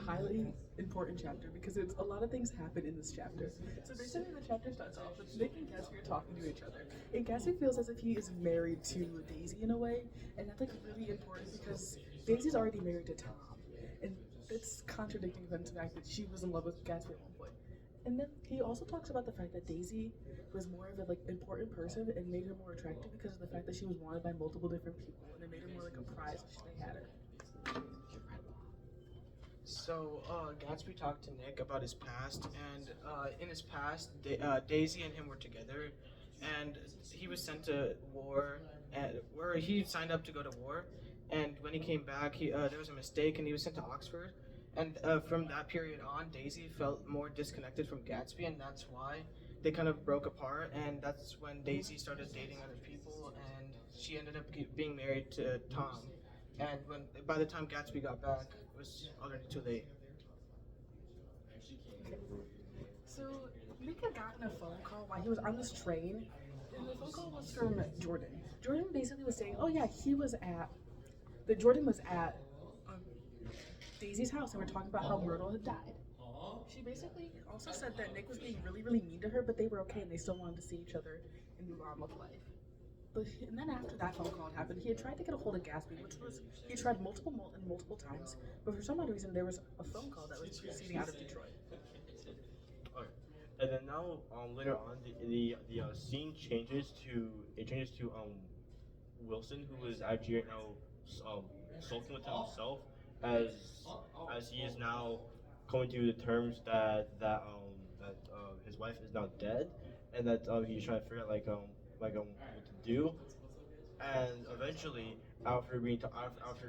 highly important chapter because it's a lot of things happen in this chapter. So basically, the chapter starts off with Nick and Gatsby are talking to each other, and Gatsby feels as if he is married to Daisy in a way, and that's like really important because Daisy's already married to Tom, and it's contradicting the fact that she was in love with Gatsby at one point. And then he also talks about the fact that Daisy was more of a like important person and made her more attractive because of the fact that she was wanted by multiple different people, and it made her more like a prize if they had her. Gatsby talked to Nick about his past, and in his past, Daisy and him were together, and he was sent to war, where he signed up to go to war, and when he came back, there was a mistake, and he was sent to Oxford, and from that period on, Daisy felt more disconnected from Gatsby, and that's why they kind of broke apart, and that's when Daisy started dating other people, and she ended up being married to Tom. And when by the time Gatsby got back, it was already too late. So Nick had gotten a phone call while he was on this train, and the phone call was from Jordan. Jordan basically was saying, "Oh yeah, Jordan was at um, Daisy's house, and we're talking about how Myrtle had died." She basically also said that Nick was being really, really mean to her, but they were okay and they still wanted to see each other and move on with life. And then after that phone call had happened, he had tried to get a hold of Gatsby, he tried multiple times, but for some odd reason there was a phone call that was proceeding out of Detroit. Okay. And then now, later on, the scene changes to Wilson, who is actually right now sulking with himself as he is now coming to the terms that his wife is now dead, and that he's trying to figure out what to do, and eventually after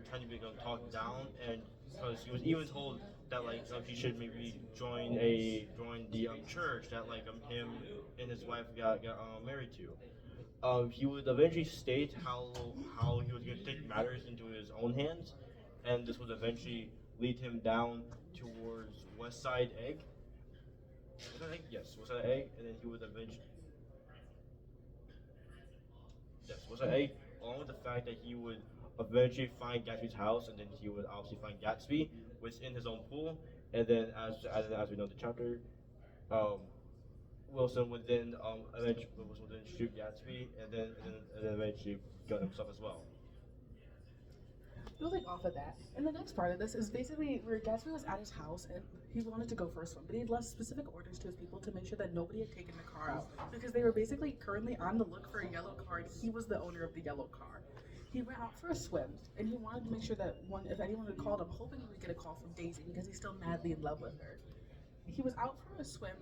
trying to be talked down, and because he was even told that he should maybe join the church that him and his wife got married to. He would eventually state how he was going to take matters into his own hands, and this would eventually lead him down towards West Side Egg. West Side Egg, yes, West Side Egg, and then he would eventually yes, West Side Egg, along with the fact that he would eventually find Gatsby's house, and then he would obviously find Gatsby within his own pool, and then as we know the chapter, um, Wilson would then shoot Gatsby, and then eventually gun himself as well. Building off of that, and the next part of this is basically where Gatsby was at his house and he wanted to go for a swim, but he had left specific orders to his people to make sure that nobody had taken the car out because they were basically currently on the look for a yellow car and he was the owner of the yellow car. He went out for a swim and he wanted to make sure that if anyone had called him, hoping he would get a call from Daisy because he's still madly in love with her. He was out for a swim.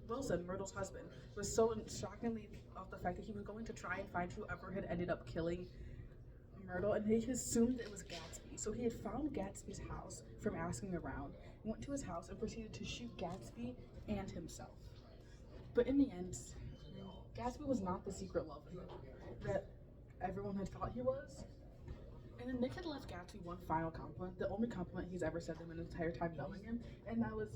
Wilson, Myrtle's husband, was so shockingly off the fact that he was going to try and find whoever had ended up killing Myrtle, and he assumed it was Gatsby. So he had found Gatsby's house from asking around, went to his house, and proceeded to shoot Gatsby and himself. But in the end, Gatsby was not the secret lover that everyone had thought he was. And then Nick had left Gatsby one final compliment, the only compliment he's ever said to him in his entire time knowing him, and that was,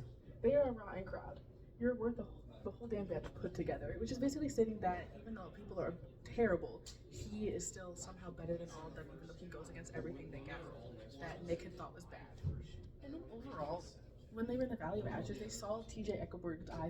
"They are a rotten crowd. You're worth the whole damn batch put together," which is basically stating that even though people are terrible, he is still somehow better than all of them, even though he goes against everything that Nick had thought was bad. And then overall, when they were in the Valley of Ashes, they saw T.J. Eckleberg's eyes